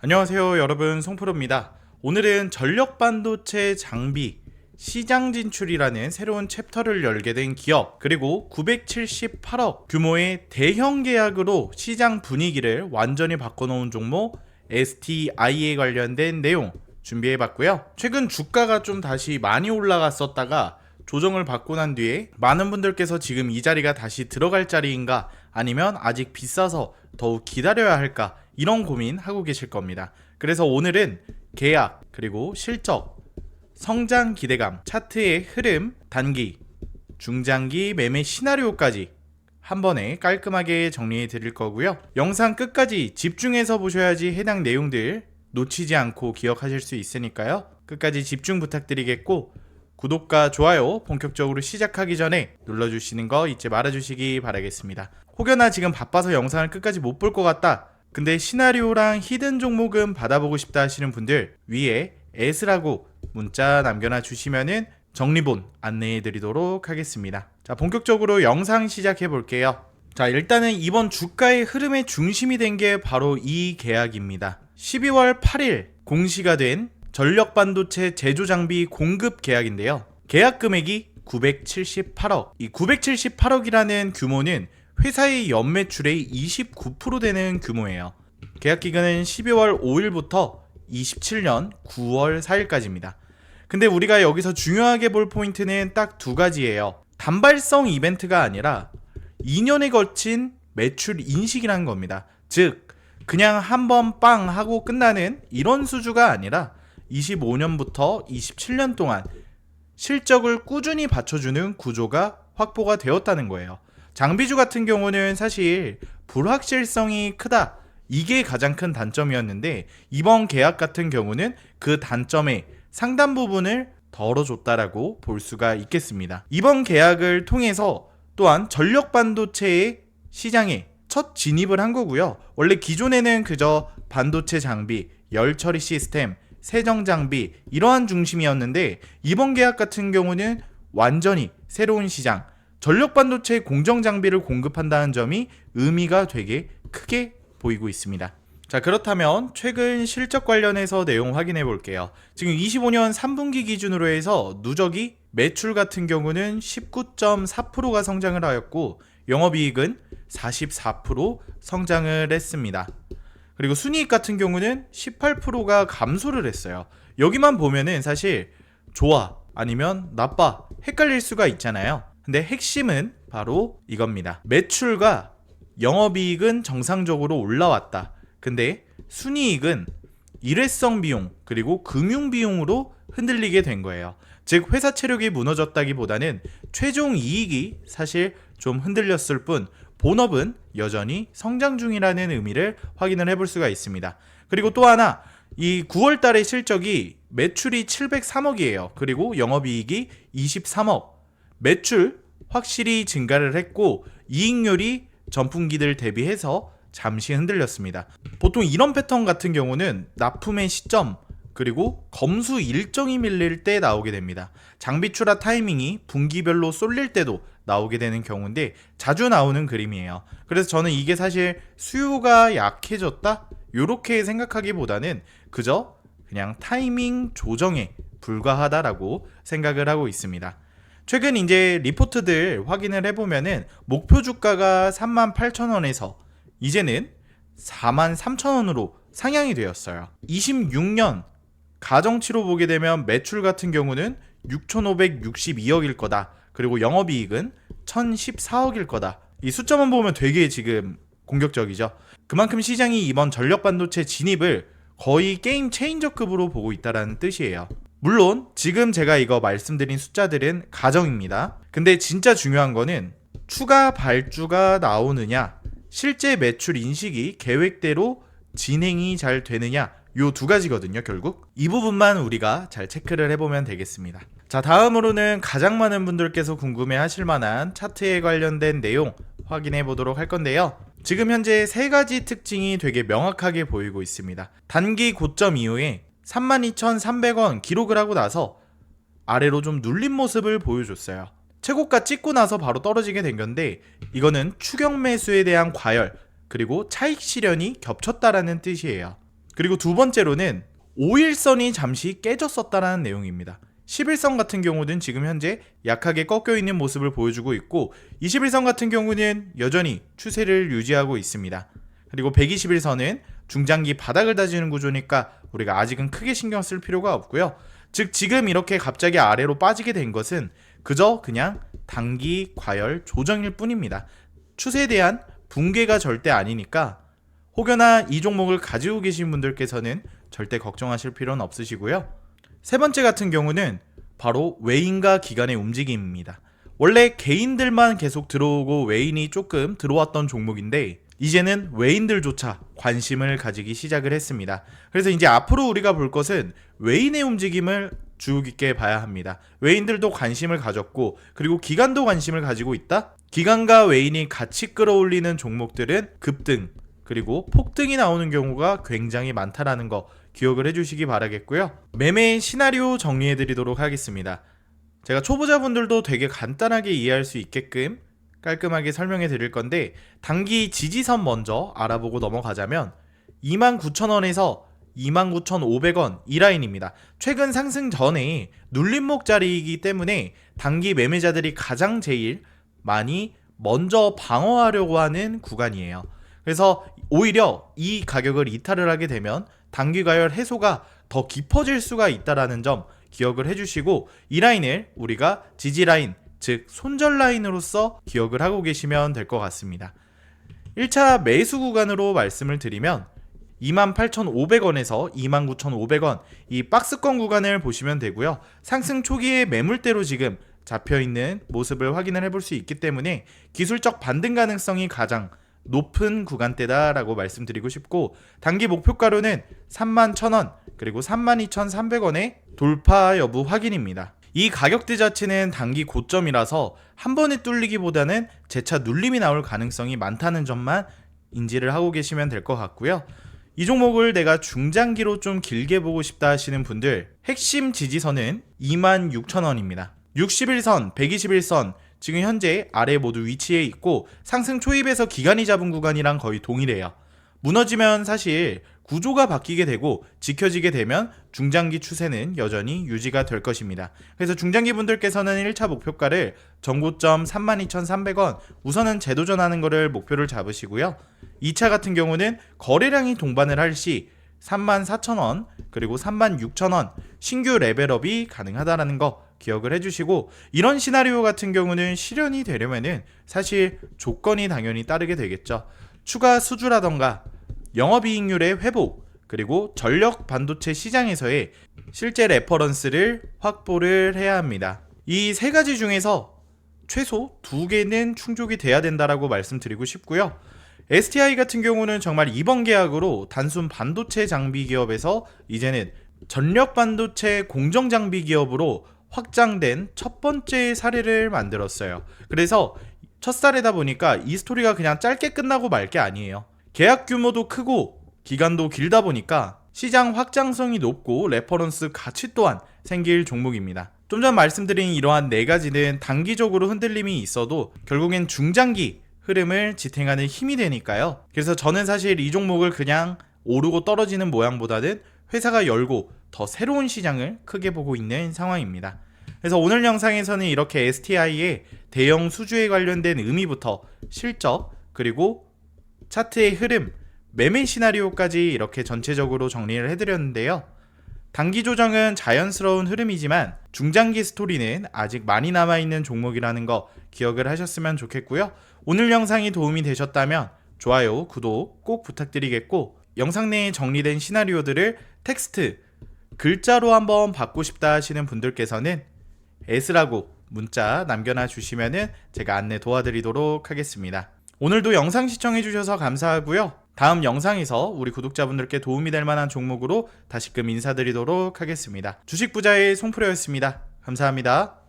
안녕하세요 여러분, 송프로입니다. 오늘은 전력반도체 장비 시장 진출이라는 새로운 챕터를 열게 된 기업, 그리고 978억 규모의 대형 계약으로 시장 분위기를 완전히 바꿔놓은 종목 STI에 관련된 내용 준비해봤고요. 최근 주가가 좀 다시 많이 올라갔었다가 조정을 받고 난 뒤에 많은 분들께서 지금 이 자리가 다시 들어갈 자리인가, 아니면 아직 비싸서 더욱 기다려야 할까, 이런 고민 하고 계실 겁니다. 그래서 오늘은 계약, 그리고 실적, 성장 기대감, 차트의 흐름, 단기, 중장기 매매 시나리오까지 한 번에 깔끔하게 정리해 드릴 거고요. 영상 끝까지 집중해서 보셔야지 해당 내용들 놓치지 않고 기억하실 수 있으니까요. 끝까지 집중 부탁드리겠고, 구독과 좋아요 본격적으로 시작하기 전에 눌러주시는 거 잊지 말아주시기 바라겠습니다. 혹여나 지금 바빠서 영상을 끝까지 못 볼 것 같다, 근데 시나리오랑 히든 종목은 받아보고 싶다 하시는 분들, 위에 S라고 문자 남겨놔 주시면은 정리본 안내해 드리도록 하겠습니다. 자, 본격적으로 영상 시작해 볼게요. 자, 일단은 이번 주가의 흐름의 중심이 된 게 바로 이 계약입니다. 12월 8일 공시가 된 전력반도체 제조장비 공급 계약인데요. 계약 금액이 978억. 이 978억이라는 규모는 회사의 연매출의 29% 되는 규모예요. 계약 기간은 12월 5일부터 27년 9월 4일까지입니다. 근데 우리가 여기서 중요하게 볼 포인트는 딱 두 가지예요. 단발성 이벤트가 아니라 2년에 걸친 매출 인식이라는 겁니다. 즉, 그냥 한번 빵 하고 끝나는 이런 수주가 아니라 25년부터 27년 동안 실적을 꾸준히 받쳐주는 구조가 확보가 되었다는 거예요. 장비주 같은 경우는 사실 불확실성이 크다, 이게 가장 큰 단점이었는데, 이번 계약 같은 경우는 그 단점의 상당 부분을 덜어줬다라고 볼 수가 있겠습니다. 이번 계약을 통해서 또한 전력반도체의 시장에 첫 진입을 한 거고요. 원래 기존에는 그저 반도체 장비, 열처리 시스템, 세정 장비 이러한 중심이었는데, 이번 계약 같은 경우는 완전히 새로운 시장, 전력반도체 공정 장비를 공급한다는 점이 의미가 되게 크게 보이고 있습니다. 자, 그렇다면 최근 실적 관련해서 내용 확인해 볼게요. 지금 25년 3분기 기준으로 해서 누적이 매출 같은 경우는 19.4%가 성장을 하였고, 영업이익은 44% 성장을 했습니다. 그리고 순이익 같은 경우는 18%가 감소를 했어요. 여기만 보면은 사실 좋아 아니면 나빠 헷갈릴 수가 있잖아요. 근데 핵심은 바로 이겁니다. 매출과 영업이익은 정상적으로 올라왔다. 근데 순이익은 일회성 비용, 그리고 금융 비용으로 흔들리게 된 거예요. 즉, 회사 체력이 무너졌다기보다는 최종 이익이 사실 좀 흔들렸을 뿐, 본업은 여전히 성장 중이라는 의미를 확인을 해볼 수가 있습니다. 그리고 또 하나, 이 9월 달의 실적이 매출이 703억이에요. 그리고 영업이익이 23억. 매출 확실히 증가를 했고, 이익률이 전분기들 대비해서 잠시 흔들렸습니다. 보통 이런 패턴 같은 경우는 납품의 시점, 그리고 검수 일정이 밀릴 때 나오게 됩니다. 장비 출하 타이밍이 분기별로 쏠릴 때도 나오게 되는 경우인데 자주 나오는 그림이에요. 그래서 저는 이게 사실 수요가 약해졌다, 이렇게 생각하기보다는 그저 그냥 타이밍 조정에 불과하다라고 생각을 하고 있습니다. 최근 이제 리포트들 확인을 해보면은 목표 주가가 38,000원에서 이제는 43,000원으로 상향이 되었어요. 26년 가정치로 보게 되면 매출 같은 경우는 6,562억일 거다. 그리고 영업이익은 1,014억일 거다. 이 숫자만 보면 되게 지금 공격적이죠. 그만큼 시장이 이번 전력반도체 진입을 거의 게임 체인저급으로 보고 있다는 뜻이에요. 물론 지금 제가 이거 말씀드린 숫자들은 가정입니다. 근데 진짜 중요한 거는 추가 발주가 나오느냐, 실제 매출 인식이 계획대로 진행이 잘 되느냐, 요 두 가지거든요. 결국 이 부분만 우리가 잘 체크를 해보면 되겠습니다. 자, 다음으로는 가장 많은 분들께서 궁금해 하실 만한 차트에 관련된 내용 확인해 보도록 할 건데요. 지금 현재 세 가지 특징이 되게 명확하게 보이고 있습니다. 단기 고점 이후에 32,300원 기록을 하고 나서 아래로 좀 눌린 모습을 보여줬어요. 최고가 찍고 나서 바로 떨어지게 된 건데, 이거는 추격 매수에 대한 과열, 그리고 차익 실현이 겹쳤다라는 뜻이에요. 그리고 두 번째로는 5일선이 잠시 깨졌었다라는 내용입니다. 11선 같은 경우는 지금 현재 약하게 꺾여 있는 모습을 보여주고 있고 21선 같은 경우는 여전히 추세를 유지하고 있습니다. 그리고 121선은 중장기 바닥을 다지는 구조니까 우리가 아직은 크게 신경 쓸 필요가 없고요. 즉 지금 이렇게 갑자기 아래로 빠지게 된 것은 그저 그냥 단기 과열 조정일 뿐입니다. 추세에 대한 붕괴가 절대 아니니까 혹여나 이 종목을 가지고 계신 분들께서는 절대 걱정하실 필요는 없으시고요. 세 번째 같은 경우는 바로 외인과 기관의 움직임입니다. 원래 개인들만 계속 들어오고 외인이 조금 들어왔던 종목인데 이제는 외인들조차 관심을 가지기 시작을 했습니다. 그래서 이제 앞으로 우리가 볼 것은 외인의 움직임을 주의 깊게 봐야 합니다. 외인들도 관심을 가졌고 그리고 기관도 관심을 가지고 있다? 기관과 외인이 같이 끌어올리는 종목들은 급등 그리고 폭등이 나오는 경우가 굉장히 많다라는 거 기억을 해주시기 바라겠고요. 매매 시나리오 정리해드리도록 하겠습니다. 제가 초보자분들도 되게 간단하게 이해할 수 있게끔 깔끔하게 설명해 드릴 건데 단기 지지선 먼저 알아보고 넘어가자면 29,000원에서 29,500원 이 라인입니다. 최근 상승 전에 눌림목 자리이기 때문에 단기 매매자들이 가장 제일 많이 먼저 방어하려고 하는 구간이에요. 그래서 오히려 이 가격을 이탈을 하게 되면 단기 과열 해소가 더 깊어질 수가 있다는 점 기억을 해주시고 이 라인을 우리가 지지 라인, 즉 손절 라인으로서 기억을 하고 계시면 될 것 같습니다. 1차 매수 구간으로 말씀을 드리면 28,500원에서 29,500원 이 박스권 구간을 보시면 되고요. 상승 초기에 매물대로 지금 잡혀있는 모습을 확인을 해볼 수 있기 때문에 기술적 반등 가능성이 가장 높은 구간대다라고 말씀드리고 싶고 단기 목표가로는 31,000원 그리고 32,300원의 돌파 여부 확인입니다. 이 가격대 자체는 단기 고점이라서 한 번에 뚫리기보다는 재차 눌림이 나올 가능성이 많다는 점만 인지를 하고 계시면 될 것 같고요. 이 종목을 내가 중장기로 좀 길게 보고 싶다 하시는 분들 핵심 지지선은 26,000원입니다. 61선, 121선 지금 현재 아래 모두 위치해 있고 상승 초입에서 기간이 잡은 구간이랑 거의 동일해요. 무너지면 사실 구조가 바뀌게 되고 지켜지게 되면 중장기 추세는 여전히 유지가 될 것입니다. 그래서 중장기 분들께서는 1차 목표가를 전고점 32,300원 우선은 재도전하는 거를 목표를 잡으시고요. 2차 같은 경우는 거래량이 동반을 할 시 34,000원 그리고 36,000원 신규 레벨업이 가능하다는 거 기억을 해주시고 이런 시나리오 같은 경우는 실현이 되려면은 사실 조건이 당연히 따르게 되겠죠. 추가 수주라던가 영업이익률의 회복 그리고 전력 반도체 시장에서의 실제 레퍼런스를 확보를 해야 합니다. 이 세 가지 중에서 최소 2개는 충족이 돼야 된다라고 말씀드리고 싶고요. STI 같은 경우는 정말 이번 계약으로 단순 반도체 장비 기업에서 이제는 전력 반도체 공정 장비 기업으로 확장된 첫 번째 사례를 만들었어요. 그래서 첫 사례다 보니까 이 스토리가 그냥 짧게 끝나고 말 게 아니에요. 계약 규모도 크고 기간도 길다 보니까 시장 확장성이 높고 레퍼런스 가치 또한 생길 종목입니다. 좀 전 말씀드린 이러한 네 가지는 단기적으로 흔들림이 있어도 결국엔 중장기 흐름을 지탱하는 힘이 되니까요. 그래서 저는 사실 이 종목을 그냥 오르고 떨어지는 모양보다는 회사가 열고 더 새로운 시장을 크게 보고 있는 상황입니다. 그래서 오늘 영상에서는 이렇게 STI의 대형 수주에 관련된 의미부터 실적 그리고 차트의 흐름, 매매 시나리오까지 이렇게 전체적으로 정리를 해드렸는데요. 단기 조정은 자연스러운 흐름이지만 중장기 스토리는 아직 많이 남아있는 종목이라는 거 기억을 하셨으면 좋겠고요. 오늘 영상이 도움이 되셨다면 좋아요, 구독 꼭 부탁드리겠고 영상 내에 정리된 시나리오들을 텍스트, 글자로 한번 받고 싶다 하시는 분들께서는 S라고 문자 남겨놔 주시면은 제가 안내 도와드리도록 하겠습니다. 오늘도 영상 시청해주셔서 감사하고요. 다음 영상에서 우리 구독자분들께 도움이 될 만한 종목으로 다시금 인사드리도록 하겠습니다. 주식부자의 송프로였습니다. 감사합니다.